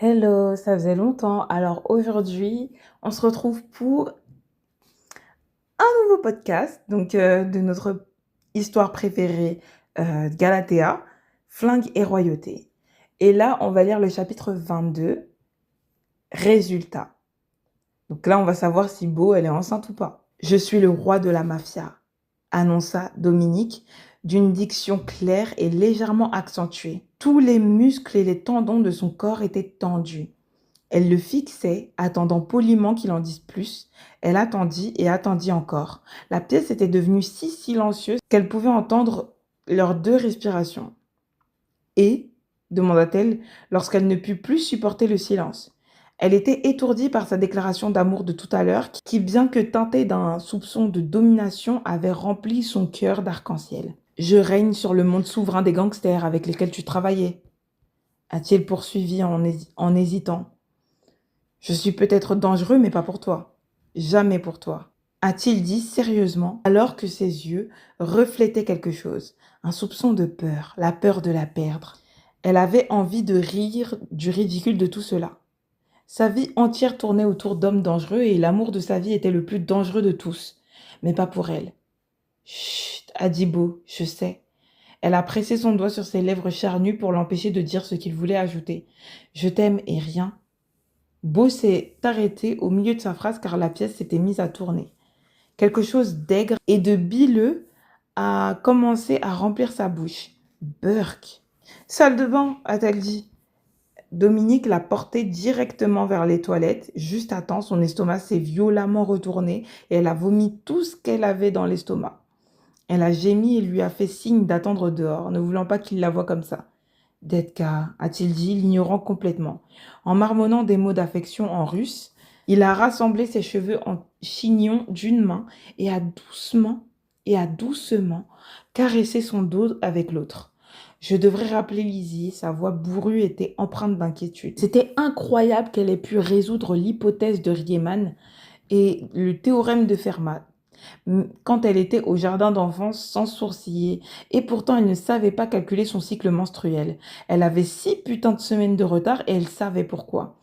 Hello, ça faisait longtemps. Alors aujourd'hui, on se retrouve pour un nouveau podcast, de notre histoire préférée, Galatea, Flingue et Royauté. Et là, on va lire le chapitre 22, Résultat. Donc là, on va savoir si Beau, elle est enceinte ou pas. Je suis le roi de la mafia, annonça Dominique d'une diction claire et légèrement accentuée. Tous les muscles et les tendons de son corps étaient tendus. Elle le fixait, attendant poliment qu'il en dise plus. Elle attendit et attendit encore. La pièce était devenue si silencieuse qu'elle pouvait entendre leurs deux respirations. Et, demanda-t-elle, lorsqu'elle ne put plus supporter le silence. Elle était étourdie par sa déclaration d'amour de tout à l'heure, qui, bien que teintée d'un soupçon de domination, avait rempli son cœur d'arc-en-ciel. Je règne sur le monde souverain des gangsters avec lesquels tu travaillais, a-t-il poursuivi en hésitant. Je suis peut-être dangereux, mais pas pour toi. Jamais pour toi. A-t-il dit sérieusement, alors que ses yeux reflétaient quelque chose, un soupçon de peur, la peur de la perdre. Elle avait envie de rire du ridicule de tout cela. Sa vie entière tournait autour d'hommes dangereux et l'amour de sa vie était le plus dangereux de tous, mais pas pour elle. Chut, a dit Beau, je sais. Elle a pressé son doigt sur ses lèvres charnues pour l'empêcher de dire ce qu'il voulait ajouter. Je t'aime et rien. Beau s'est arrêté au milieu de sa phrase car la pièce s'était mise à tourner. Quelque chose d'aigre et de bileux a commencé à remplir sa bouche. Burk. Salle de bain, a-t-elle dit. Dominique l'a porté directement vers les toilettes. Juste à temps, son estomac s'est violemment retourné et elle a vomi tout ce qu'elle avait dans l'estomac. Elle a gémi et lui a fait signe d'attendre dehors, ne voulant pas qu'il la voie comme ça. Detka, a-t-il dit, l'ignorant complètement. En marmonnant des mots d'affection en russe, il a rassemblé ses cheveux en chignon d'une main et a doucement caressé son dos avec l'autre. Je devrais rappeler Lizzie, sa voix bourrue était empreinte d'inquiétude. C'était incroyable qu'elle ait pu résoudre l'hypothèse de Riemann et le théorème de Fermat quand elle était au jardin d'enfants sans sourciller, et pourtant elle ne savait pas calculer son cycle menstruel. Elle avait 6 putains de semaines de retard et elle savait pourquoi.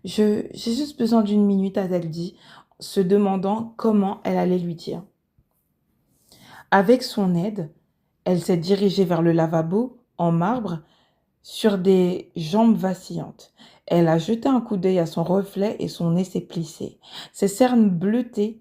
J'ai juste besoin d'une minute, a-t-elle dit, se demandant comment elle allait lui dire. Avec son aide, elle s'est dirigée vers le lavabo, en marbre, sur des jambes vacillantes. Elle a jeté un coup d'œil à son reflet et son nez s'est plissé. Ses cernes bleutées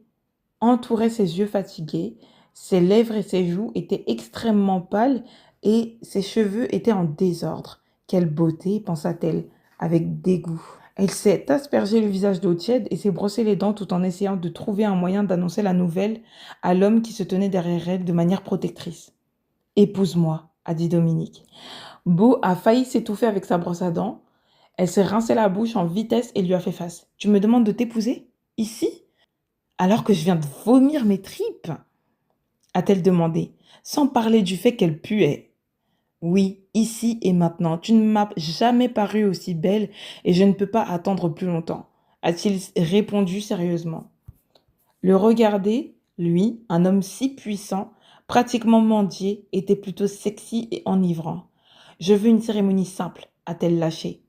entourait ses yeux fatigués, ses lèvres et ses joues étaient extrêmement pâles et ses cheveux étaient en désordre. Quelle beauté, pensa-t-elle, avec dégoût. Elle s'est aspergé le visage d'eau tiède et s'est brossé les dents tout en essayant de trouver un moyen d'annoncer la nouvelle à l'homme qui se tenait derrière elle de manière protectrice. « Épouse-moi », a dit Dominique. Beau a failli s'étouffer avec sa brosse à dents. Elle s'est rincée la bouche en vitesse et lui a fait face. « Tu me demandes de t'épouser ? Ici ? Alors que je viens de vomir mes tripes ?» a-t-elle demandé, sans parler du fait qu'elle puait. « Oui, ici et maintenant. Tu ne m'as jamais paru aussi belle et je ne peux pas attendre plus longtemps, » a-t-il répondu sérieusement. Le regarder, lui, un homme si puissant, pratiquement mendié, était plutôt sexy et enivrant. « Je veux une cérémonie simple, » a-t-elle lâché,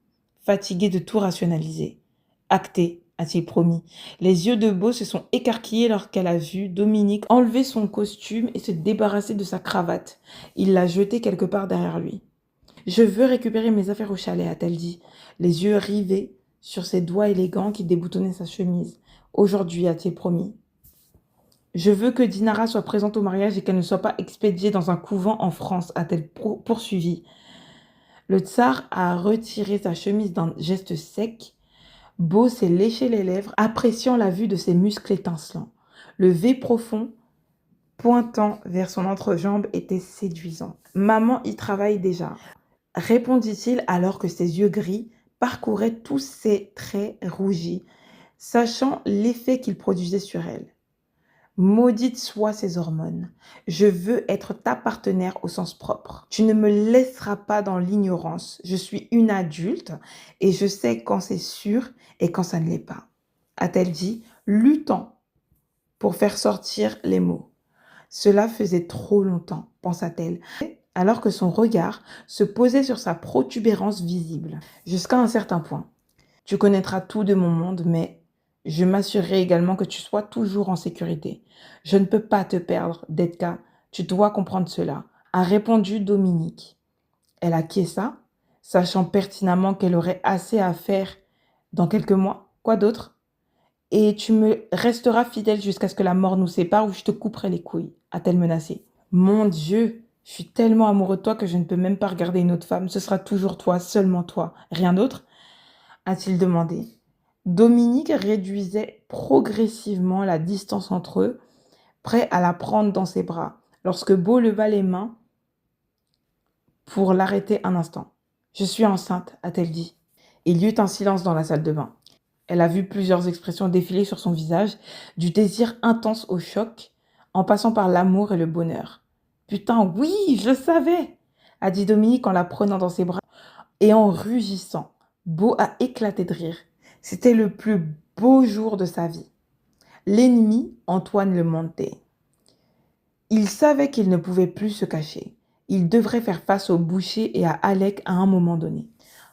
fatiguée de tout rationaliser. « Acté, » a-t-il promis. Les yeux de Beau se sont écarquillés lorsqu'elle a vu Dominique enlever son costume et se débarrasser de sa cravate. Il l'a jetée quelque part derrière lui. « Je veux récupérer mes affaires au chalet, » a-t-elle dit, les yeux rivés sur ses doigts élégants qui déboutonnaient sa chemise. « Aujourd'hui, » a-t-il promis. « Je veux que Dinara soit présente au mariage et qu'elle ne soit pas expédiée dans un couvent en France, » a-t-elle poursuivi. Le tsar a retiré sa chemise d'un geste sec. Beau s'est léché les lèvres, appréciant la vue de ses muscles étincelants. Le V profond, pointant vers son entrejambe, était séduisant. « Maman y travaille déjà, » répondit-il alors que ses yeux gris parcouraient tous ses traits rougis, sachant l'effet qu'ils produisaient sur elle. « Maudites soient ces hormones. Je veux être ta partenaire au sens propre. Tu ne me laisseras pas dans l'ignorance. Je suis une adulte et je sais quand c'est sûr et quand ça ne l'est pas, » a-t-elle dit, luttant pour faire sortir les mots. Cela faisait trop longtemps, pensa-t-elle, alors que son regard se posait sur sa protubérance visible. Jusqu'à un certain point. Tu connaîtras tout de mon monde, mais je m'assurerai également que tu sois toujours en sécurité. Je ne peux pas te perdre, Detka. Tu dois comprendre cela, a répondu Dominique. Elle acquiesça, sachant pertinemment qu'elle aurait assez à faire dans quelques mois. Quoi d'autre? Et tu me resteras fidèle jusqu'à ce que la mort nous sépare ou je te couperai les couilles, a-t-elle menacé. Mon Dieu, je suis tellement amoureux de toi que je ne peux même pas regarder une autre femme. Ce sera toujours toi, seulement toi. Rien d'autre? A-t-il demandé. Dominique réduisait progressivement la distance entre eux, prêt à la prendre dans ses bras, lorsque Beau leva les mains pour l'arrêter un instant. Je suis enceinte, a-t-elle dit. Il y eut un silence dans la salle de bain. Elle a vu plusieurs expressions défiler sur son visage, du désir intense au choc, en passant par l'amour et le bonheur. Putain, oui, je le savais, a dit Dominique en la prenant dans ses bras et en rugissant. Beau a éclaté de rire. C'était le plus beau jour de sa vie. L'ennemi, Antoine le montait. Il savait qu'il ne pouvait plus se cacher. Il devrait faire face au boucher et à Alec à un moment donné.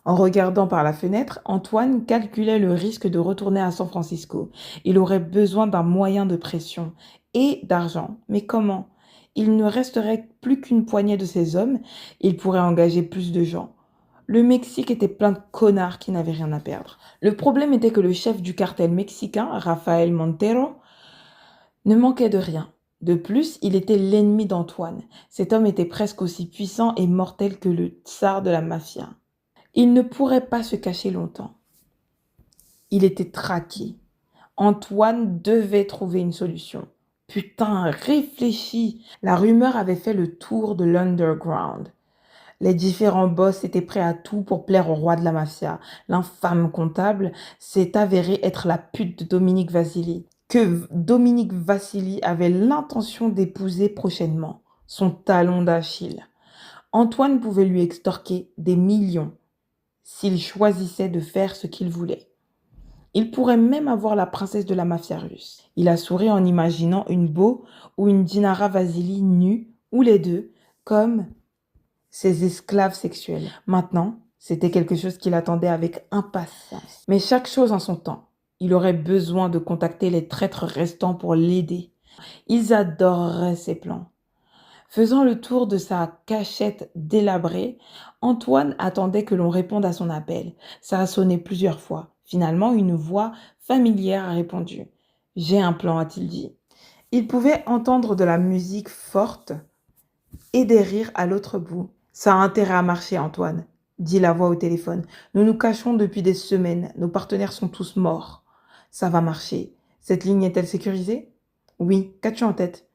En regardant par la fenêtre, Antoine calculait le risque de retourner à San Francisco. Il aurait besoin d'un moyen de pression et d'argent. Mais comment? Il ne resterait plus qu'une poignée de ses hommes. Il pourrait engager plus de gens. Le Mexique était plein de connards qui n'avaient rien à perdre. Le problème était que le chef du cartel mexicain, Rafael Montero, ne manquait de rien. De plus, il était l'ennemi d'Antoine. Cet homme était presque aussi puissant et mortel que le tsar de la mafia. Il ne pourrait pas se cacher longtemps. Il était traqué. Antoine devait trouver une solution. Putain, réfléchis. La rumeur avait fait le tour de l'underground. Les différents boss étaient prêts à tout pour plaire au roi de la mafia. L'infâme comptable s'est avéré être la pute de Dominique Vassili, que Dominique Vassili avait l'intention d'épouser prochainement, son talon d'Achille. Antoine pouvait lui extorquer des millions s'il choisissait de faire ce qu'il voulait. Il pourrait même avoir la princesse de la mafia russe. Il a souri en imaginant une Beau ou une Dinara Vasili nue, ou les deux, comme ses esclaves sexuels. Maintenant, c'était quelque chose qu'il attendait avec impatience. Mais chaque chose en son temps. Il aurait besoin de contacter les traîtres restants pour l'aider. Ils adoreraient ses plans. Faisant le tour de sa cachette délabrée, Antoine attendait que l'on réponde à son appel. Ça a sonné plusieurs fois. Finalement, une voix familière a répondu. « J'ai un plan », a-t-il dit. Il pouvait entendre de la musique forte et des rires à l'autre bout. « Ça a intérêt à marcher, Antoine », dit la voix au téléphone. « Nous nous cachons depuis des semaines. Nos partenaires sont tous morts. Ça va marcher. Cette ligne est-elle sécurisée ? » « Oui. Qu'as-tu en tête ? »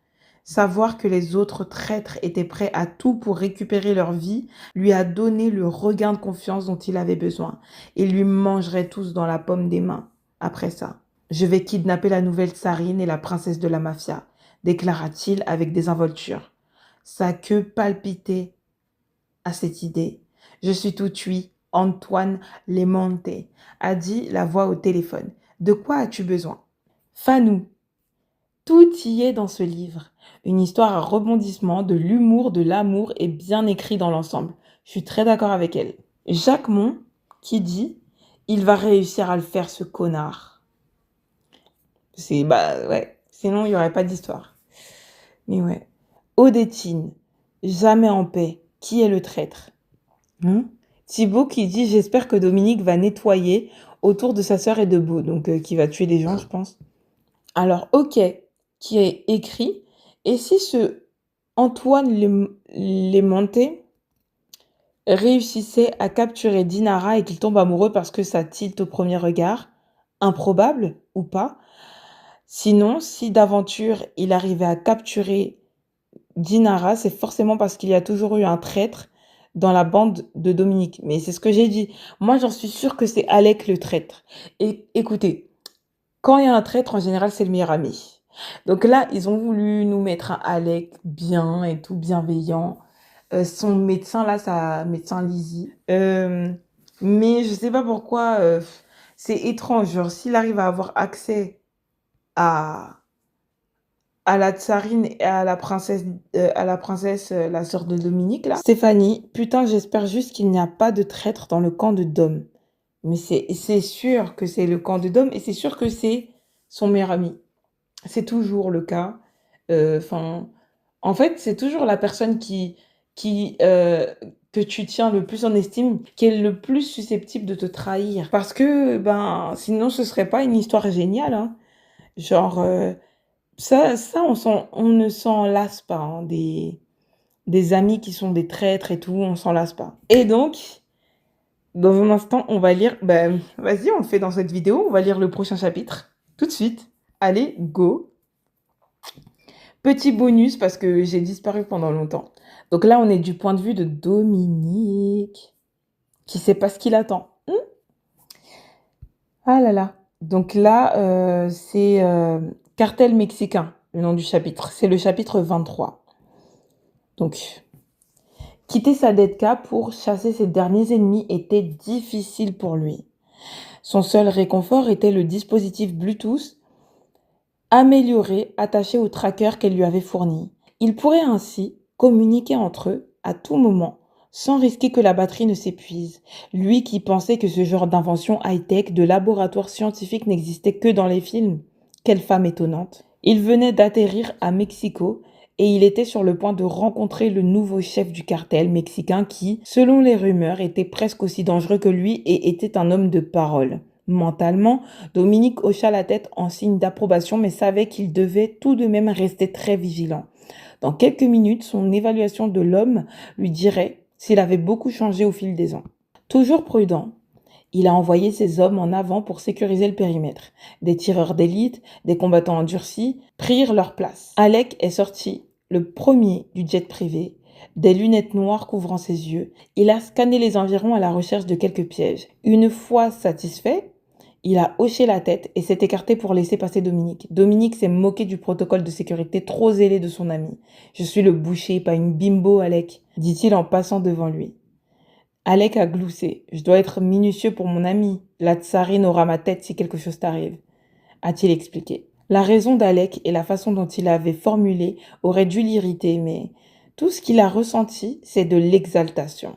Savoir que les autres traîtres étaient prêts à tout pour récupérer leur vie lui a donné le regain de confiance dont il avait besoin. Ils lui mangeraient tous dans la paume des mains. Après ça, « Je vais kidnapper la nouvelle tsarine et la princesse de la mafia », déclara-t-il avec désinvolture. Sa queue palpitait à cette idée. « Je suis tout cuit, Antoine Lemonte », a dit la voix au téléphone. « De quoi as-tu besoin ?»« Fanou. Tout y est dans ce livre. Une histoire à rebondissement, de l'humour, de l'amour est bien écrit dans l'ensemble. Je suis très d'accord avec elle. Jacquemont qui dit « Il va réussir à le faire, ce connard. » Ouais. Sinon, il n'y aurait pas d'histoire. Mais ouais. Odétine, jamais en paix. Qui est le traître ? Thibaut qui dit « J'espère que Dominique va nettoyer autour de sa sœur et de Beau. » Donc, qui va tuer des gens, je pense. Alors, ok, qui est écrit. Et si ce Antoine Lémonté réussissait à capturer Dinara et qu'il tombe amoureux parce que ça tilte au premier regard, improbable ou pas. Sinon, si d'aventure il arrivait à capturer Dinara, c'est forcément parce qu'il y a toujours eu un traître dans la bande de Dominique. Mais c'est ce que j'ai dit. Moi, j'en suis sûre que c'est Alec le traître. Et écoutez, quand il y a un traître, en général, c'est le meilleur ami. Donc là, ils ont voulu nous mettre un Alec bien et tout, bienveillant. Son médecin, là, sa médecin Lizzie. Mais je sais pas pourquoi, c'est étrange. Genre, s'il arrive à avoir accès à la tsarine et à la princesse, la sœur de Dominique, là. Stéphanie, putain, j'espère juste qu'il n'y a pas de traître dans le camp de Dom. Mais c'est sûr que c'est le camp de Dom et c'est sûr que c'est son meilleur ami. C'est toujours le cas. Enfin, en fait, c'est toujours la personne qui, que tu tiens le plus en estime, qui est le plus susceptible de te trahir. Parce que, ben, sinon ce serait pas une histoire géniale, hein. Genre, ça on ne s'en lasse pas, hein, des amis qui sont des traîtres et tout, on s'en lasse pas. Et donc, dans un instant, on va lire, ben, vas-y, on le fait dans cette vidéo, on va lire le prochain chapitre, tout de suite. Allez, go! Petit bonus parce que j'ai disparu pendant longtemps. Donc là, on est du point de vue de Dominique, qui sait pas ce qu'il attend. Ah là là. Donc là, c'est Cartel mexicain, le nom du chapitre. C'est le chapitre 23. Donc, quitter sa Sadedka pour chasser ses derniers ennemis était difficile pour lui. Son seul réconfort était le dispositif Bluetooth amélioré attaché au tracker qu'elle lui avait fourni. Il pourrait ainsi communiquer entre eux à tout moment, sans risquer que la batterie ne s'épuise. Lui qui pensait que ce genre d'invention high-tech de laboratoire scientifique n'existait que dans les films. Quelle femme étonnante. Il venait d'atterrir à Mexico et il était sur le point de rencontrer le nouveau chef du cartel mexicain qui, selon les rumeurs, était presque aussi dangereux que lui et était un homme de parole. Mentalement, Dominique hocha la tête en signe d'approbation mais savait qu'il devait tout de même rester très vigilant. Dans quelques minutes, son évaluation de l'homme lui dirait s'il avait beaucoup changé au fil des ans. Toujours prudent, il a envoyé ses hommes en avant pour sécuriser le périmètre. Des tireurs d'élite, des combattants endurcis prirent leur place. Alec est sorti, le premier du jet privé, des lunettes noires couvrant ses yeux. Il a scanné les environs à la recherche de quelques pièges. Une fois satisfait, il a hoché la tête et s'est écarté pour laisser passer Dominique. Dominique s'est moqué du protocole de sécurité trop zélé de son ami. « Je suis le boucher, pas une bimbo, Alec », dit-il en passant devant lui. Alec a gloussé. « Je dois être minutieux pour mon ami. La tsarine aura ma tête si quelque chose t'arrive », a-t-il expliqué. La raison d'Alec et la façon dont il avait formulé auraient dû l'irriter, mais tout ce qu'il a ressenti, c'est de l'exaltation.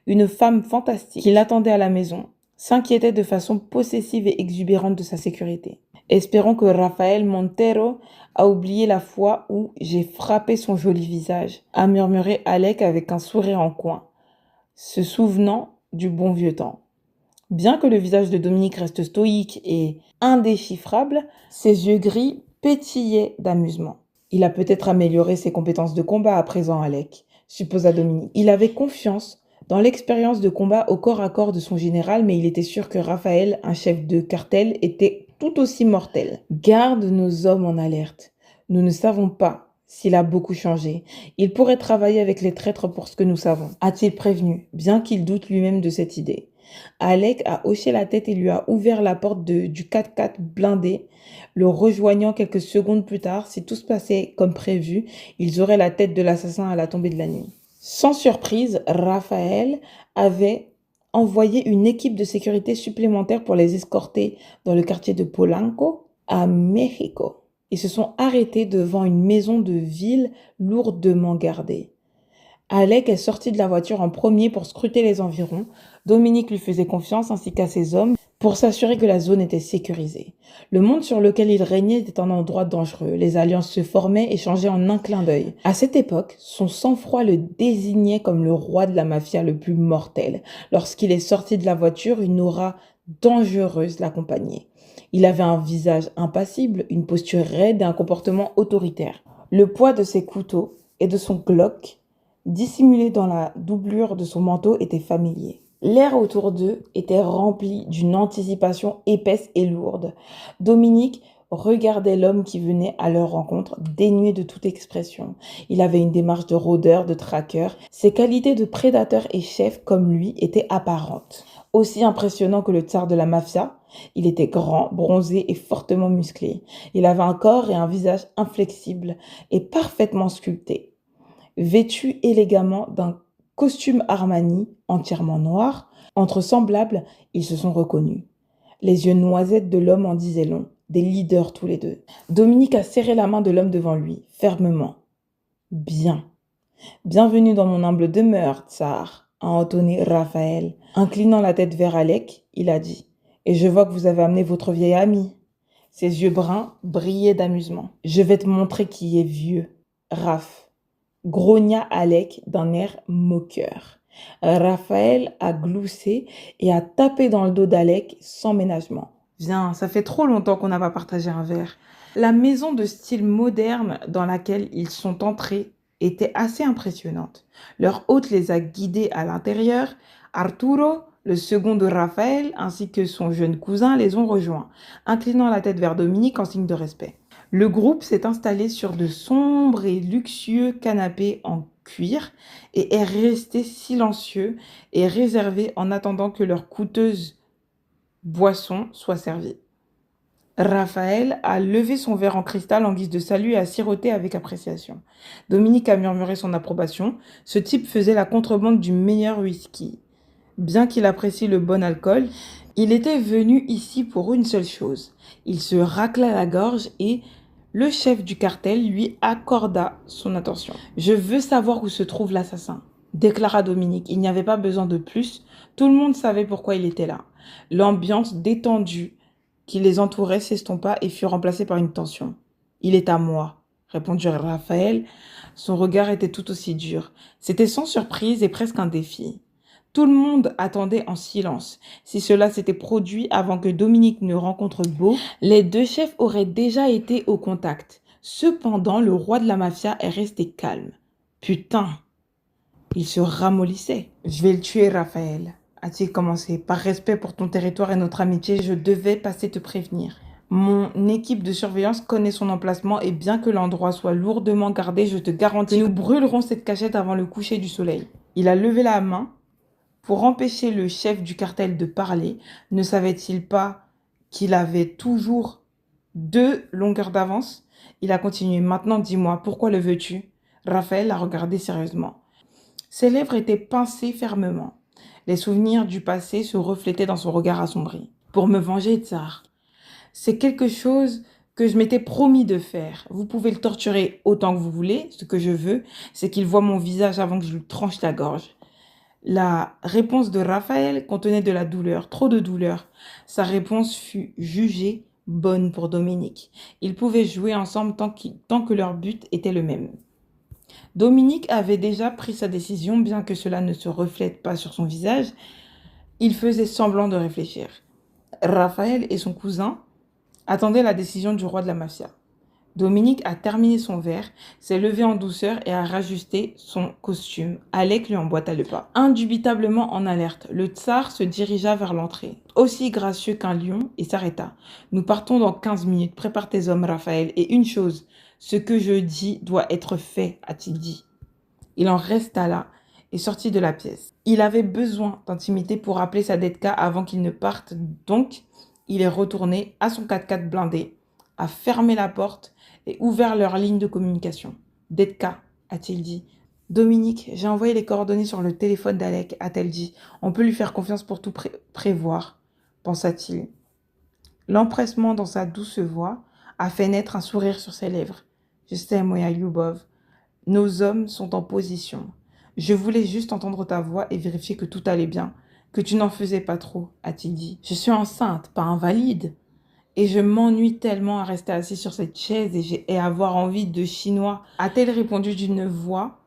Une femme fantastique qui l'attendait à la maison s'inquiétait de façon possessive et exubérante de sa sécurité. Espérons que Rafael Montero a oublié la fois où j'ai frappé son joli visage, a murmuré Alec avec un sourire en coin, se souvenant du bon vieux temps. Bien que le visage de Dominique reste stoïque et indéchiffrable, ses yeux gris pétillaient d'amusement. Il a peut-être amélioré ses compétences de combat à présent, Alec, supposa Dominique. Il avait confiance dans l'expérience de combat au corps à corps de son général, mais il était sûr que Raphaël, un chef de cartel, était tout aussi mortel. Garde nos hommes en alerte. Nous ne savons pas s'il a beaucoup changé. Il pourrait travailler avec les traîtres pour ce que nous savons, a-t-il prévenu, bien qu'il doute lui-même de cette idée. Alec a hoché la tête et lui a ouvert la porte du 4x4 blindé, le rejoignant quelques secondes plus tard. Si tout se passait comme prévu, ils auraient la tête de l'assassin à la tombée de la nuit. Sans surprise, Raphaël avait envoyé une équipe de sécurité supplémentaire pour les escorter dans le quartier de Polanco, à Mexico. Ils se sont arrêtés devant une maison de ville lourdement gardée. Alec est sorti de la voiture en premier pour scruter les environs. Dominique lui faisait confiance ainsi qu'à ses hommes pour s'assurer que la zone était sécurisée. Le monde sur lequel il régnait était un endroit dangereux. Les alliances se formaient et changeaient en un clin d'œil. À cette époque, son sang-froid le désignait comme le roi de la mafia le plus mortel. Lorsqu'il est sorti de la voiture, une aura dangereuse l'accompagnait. Il avait un visage impassible, une posture raide et un comportement autoritaire. Le poids de ses couteaux et de son Glock dissimulé dans la doublure de son manteau était familier. L'air autour d'eux était rempli d'une anticipation épaisse et lourde. Dominique regardait l'homme qui venait à leur rencontre, dénué de toute expression. Il avait une démarche de rôdeur, de traqueur. Ses qualités de prédateur et chef comme lui étaient apparentes. Aussi impressionnant que le tsar de la mafia, il était grand, bronzé et fortement musclé. Il avait un corps et un visage inflexibles et parfaitement sculptés. Vêtu élégamment d'un costume Armani entièrement noir, entre semblables, ils se sont reconnus. Les yeux noisettes de l'homme en disaient long, des leaders tous les deux. Dominique a serré la main de l'homme devant lui, fermement. « Bien. Bienvenue dans mon humble demeure, tsar », a entonné Raphaël. Inclinant la tête vers Alec, il a dit « Et je vois que vous avez amené votre vieil ami. » Ses yeux bruns brillaient d'amusement. « Je vais te montrer qui est vieux, Raph. » Grogna Alec d'un air moqueur. Raphaël a gloussé et a tapé dans le dos d'Alec sans ménagement. « Viens, ça fait trop longtemps qu'on n'a pas partagé un verre. » La maison de style moderne dans laquelle ils sont entrés était assez impressionnante. Leur hôte les a guidés à l'intérieur. Arturo, le second de Raphaël, ainsi que son jeune cousin les ont rejoints, inclinant la tête vers Dominique en signe de respect. Le groupe s'est installé sur de sombres et luxueux canapés en cuir et est resté silencieux et réservé en attendant que leur coûteuse boisson soit servie. Raphaël a levé son verre en cristal en guise de salut et a siroté avec appréciation. Dominique a murmuré son approbation. Ce type faisait la contrebande du meilleur whisky. Bien qu'il apprécie le bon alcool, il était venu ici pour une seule chose. Il se racla la gorge et le chef du cartel lui accorda son attention. « Je veux savoir où se trouve l'assassin », déclara Dominique. Il n'y avait pas besoin de plus. Tout le monde savait pourquoi il était là. L'ambiance détendue qui les entourait s'estompa et fut remplacée par une tension. « Il est à moi », répondit Raphaël. Son regard était tout aussi dur. C'était sans surprise et presque un défi. Tout le monde attendait en silence. Si cela s'était produit avant que Dominique ne rencontre Beau, les deux chefs auraient déjà été au contact. Cependant, le roi de la mafia est resté calme. Putain, il se ramollissait. « Je vais le tuer, Raphaël », a-t-il commencé. « Par respect pour ton territoire et notre amitié, je devais passer te prévenir. Mon équipe de surveillance connaît son emplacement et bien que l'endroit soit lourdement gardé, je te garantis que nous brûlerons cette cachette avant le coucher du soleil. » Il a levé la main pour empêcher le chef du cartel de parler. Ne savait-il pas qu'il avait toujours 2 longueurs d'avance? Il a continué. « Maintenant, dis-moi, pourquoi le veux-tu » Raphaël l'a regardé sérieusement. Ses lèvres étaient pincées fermement. Les souvenirs du passé se reflétaient dans son regard assombri. « Pour me venger, tsar. C'est quelque chose que je m'étais promis de faire. Vous pouvez le torturer autant que vous voulez. Ce que je veux, c'est qu'il voie mon visage avant que je lui tranche la gorge. » La réponse de Raphaël contenait de la douleur, trop de douleur. Sa réponse fut jugée bonne pour Dominique. Ils pouvaient jouer ensemble tant que leur but était le même. Dominique avait déjà pris sa décision, bien que cela ne se reflète pas sur son visage. Il faisait semblant de réfléchir. Raphaël et son cousin attendaient la décision du roi de la mafia. Dominique a terminé son verre, s'est levé en douceur et a rajusté son costume. Alec lui emboîta le pas. Indubitablement en alerte, le tsar se dirigea vers l'entrée, aussi gracieux qu'un lion, et s'arrêta. « Nous partons dans 15 minutes. Prépare tes hommes, Raphaël. Et une chose, ce que je dis doit être fait, a-t-il dit. » Il en resta là et sortit de la pièce. Il avait besoin d'intimité pour appeler sa Detka avant qu'il ne parte, donc il est retourné à son 4x4 blindé, a fermé la porte et ouvert leur ligne de communication. « Detka », a-t-il dit. « Dominique, j'ai envoyé les coordonnées sur le téléphone d'Alec », a-t-elle dit. « On peut lui faire confiance pour tout prévoir, pensa-t-il. L'empressement dans sa douce voix a fait naître un sourire sur ses lèvres. « Je sais, Moya Youbov. Nos hommes sont en position. Je voulais juste entendre ta voix et vérifier que tout allait bien, que tu n'en faisais pas trop, a-t-il dit. Je suis enceinte, pas invalide. Et je m'ennuie tellement à rester assis sur cette chaise et avoir envie de chinois, a-t-elle répondu d'une voix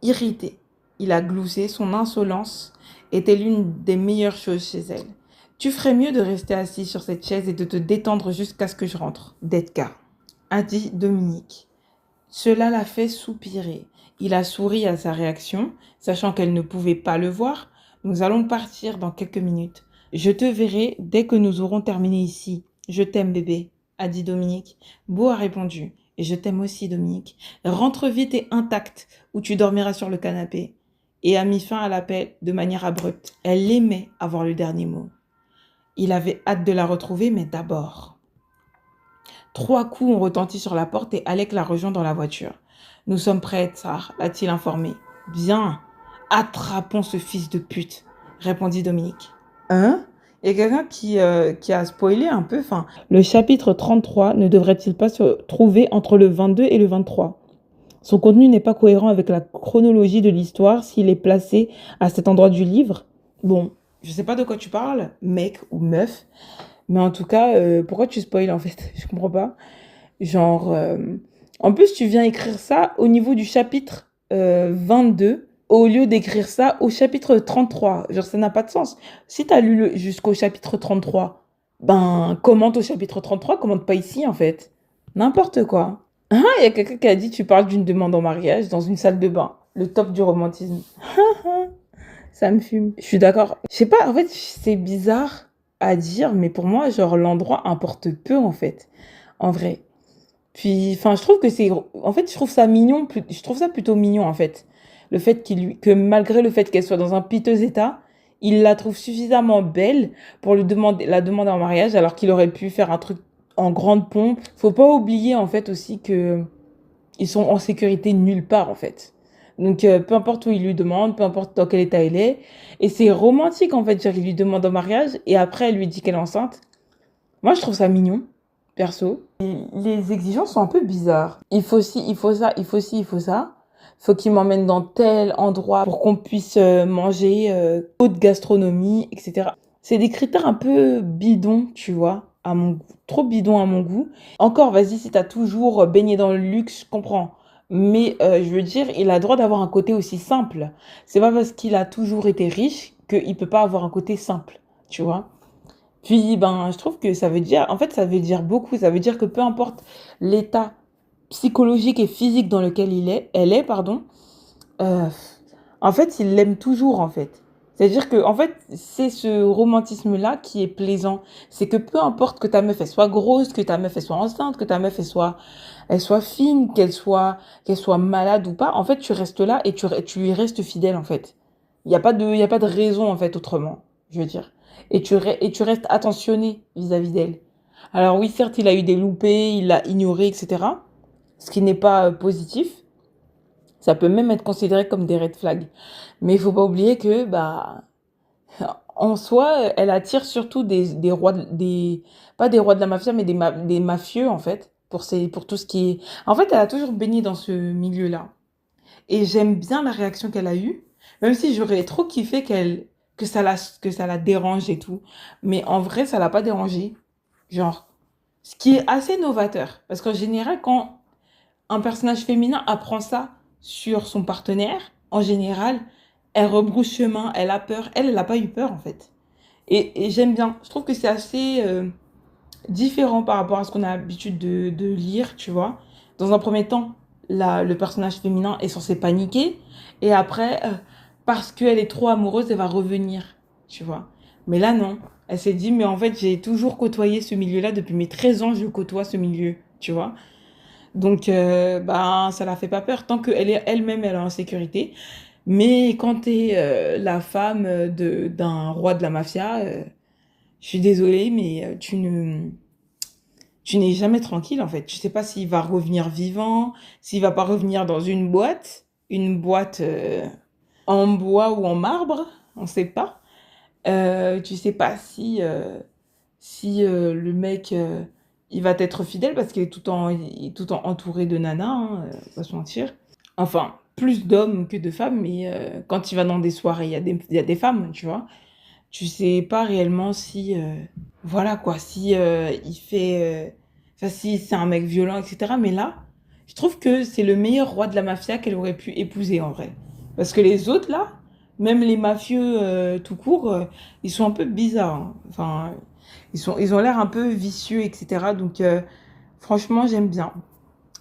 irritée. Il a gloussé, son insolence était l'une des meilleures choses chez elle. Tu ferais mieux de rester assis sur cette chaise et de te détendre jusqu'à ce que je rentre, Detka, a dit Dominique. Cela l'a fait soupirer. Il a souri à sa réaction, sachant qu'elle ne pouvait pas le voir. Nous allons partir dans quelques minutes. Je te verrai dès que nous aurons terminé ici. Je t'aime, bébé, a dit Dominique. Beau a répondu. Et je t'aime aussi, Dominique. Rentre vite et intacte, ou tu dormiras sur le canapé. Et a mis fin à l'appel de manière abrupte. Elle aimait avoir le dernier mot. Il avait hâte de la retrouver, mais d'abord. 3 coups ont retenti sur la porte et Alec l'a rejoint dans la voiture. « Nous sommes prêts, tsar », l'a-t-il informé. « Bien, attrapons ce fils de pute », répondit Dominique. « Hein ? Il y a quelqu'un qui a spoilé un peu. Le chapitre 33 ne devrait-il pas se trouver entre le 22 et le 23 ? Son contenu n'est pas cohérent avec la chronologie de l'histoire s'il est placé à cet endroit du livre. Bon, je sais pas de quoi tu parles, mec ou meuf, mais en tout cas, pourquoi tu spoil en fait? Je comprends pas. Genre, en plus, tu viens écrire ça au niveau du chapitre 22 au lieu d'écrire ça au chapitre 33. Genre, ça n'a pas de sens. Si tu as lu jusqu'au chapitre 33, ben, commente au chapitre 33, commente pas ici en fait. N'importe quoi. Ah, il y a quelqu'un qui a dit tu parles d'une demande en mariage dans une salle de bain. Le top du romantisme. Ça me fume. Je suis d'accord. Je sais pas, en fait, c'est bizarre à dire, mais pour moi, genre, l'endroit importe peu en fait. En vrai. Puis, enfin, je trouve que c'est, en fait, je trouve ça mignon, je trouve ça plutôt mignon, en fait. Le fait que malgré le fait qu'elle soit dans un piteux état, il la trouve suffisamment belle pour la demander en mariage, alors qu'il aurait pu faire un truc en grande pompe. Faut pas oublier, en fait, aussi que ils sont en sécurité nulle part, en fait. Donc, peu importe où il lui demande, peu importe dans quel état elle est. Et c'est romantique, en fait, genre, il lui demande en mariage, et après, elle lui dit qu'elle est enceinte. Moi, je trouve ça mignon, perso. Les exigences sont un peu bizarres. Il faut ci, il faut ça, il faut ci, il faut ça. Faut qu'il m'emmène dans tel endroit pour qu'on puisse manger haute gastronomie, etc. C'est des critères un peu bidons, tu vois, à mon goût. Trop bidons à mon goût. Encore, vas-y, si t'as toujours baigné dans le luxe, je comprends. Mais je veux dire, il a le droit d'avoir un côté aussi simple. C'est pas parce qu'il a toujours été riche qu'il peut pas avoir un côté simple, tu vois. Puis, ben, je trouve que ça veut dire, en fait, ça veut dire beaucoup. Ça veut dire que peu importe l'état psychologique et physique dans lequel elle est, pardon, euh, en fait, il l'aime toujours, en fait. C'est-à-dire que, en fait, c'est ce romantisme-là qui est plaisant. C'est que peu importe que ta meuf, elle soit grosse, que ta meuf, elle soit enceinte, que ta meuf, elle soit fine, qu'elle soit malade ou pas, en fait, tu restes là et tu lui restes fidèle, en fait. Il y a pas de raison, en fait, autrement, je veux dire. Et tu restes attentionné vis-à-vis d'elle. Alors oui, certes, il a eu des loupés, il l'a ignoré, etc. Ce qui n'est pas positif. Ça peut même être considéré comme des red flags. Mais il faut pas oublier que, bah, en soi, elle attire surtout des rois, pas des rois de la mafia, mais des mafieux, en fait, pour tout ce qui est... En fait, elle a toujours baigné dans ce milieu-là. Et j'aime bien la réaction qu'elle a eue, même si j'aurais trop kiffé que ça la dérange et tout. Mais en vrai, ça l'a pas dérangé. Genre, ce qui est assez novateur. Parce qu'en général, quand un personnage féminin apprend ça sur son partenaire, en général, elle rebrousse chemin, elle a peur. Elle n'a pas eu peur, en fait. Et j'aime bien. Je trouve que c'est assez différent par rapport à ce qu'on a l'habitude de lire, tu vois. Dans un premier temps, le personnage féminin est censé paniquer. Et après, parce qu'elle est trop amoureuse, elle va revenir, tu vois. Mais là, non. Elle s'est dit, mais en fait, j'ai toujours côtoyé ce milieu-là. Depuis mes 13 ans, je côtoie ce milieu, tu vois. Donc, bah, ça la fait pas peur tant qu'elle est elle-même, elle est en sécurité. Mais quand t'es la femme d'un roi de la mafia, je suis désolée, mais tu n'es jamais tranquille en fait. Tu sais pas s'il va revenir vivant, s'il va pas revenir dans une boîte en bois ou en marbre, on sait pas. Tu sais pas si le mec il va t'être fidèle parce qu'il est il est tout en entouré de nanas, hein, faut pas se mentir. Enfin, plus d'hommes que de femmes, mais quand il va dans des soirées, il y a des femmes, tu vois. Tu sais pas réellement si, voilà quoi, si il fait, enfin si c'est un mec violent, etc. Mais là, je trouve que c'est le meilleur roi de la mafia qu'elle aurait pu épouser en vrai. Parce que les autres là, même les mafieux tout court, ils sont un peu bizarres, hein. Enfin, ils ont l'air un peu vicieux, etc. Donc franchement, j'aime bien.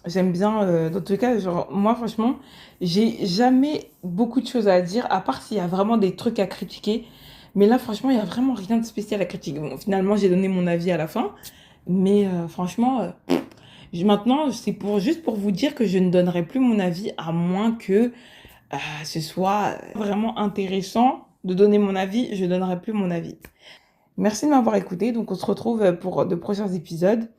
J'aime bien, dans tous les cas, genre, moi, franchement, j'ai jamais beaucoup de choses à dire, à part s'il y a vraiment des trucs à critiquer. Mais là, franchement, il y a vraiment rien de spécial à critiquer. Bon, finalement, j'ai donné mon avis à la fin. Mais franchement, maintenant, c'est juste pour vous dire que je ne donnerai plus mon avis, à moins que ce soit vraiment intéressant de donner mon avis. Je donnerai plus mon avis. Merci de m'avoir écouté. Donc, on se retrouve pour de prochains épisodes.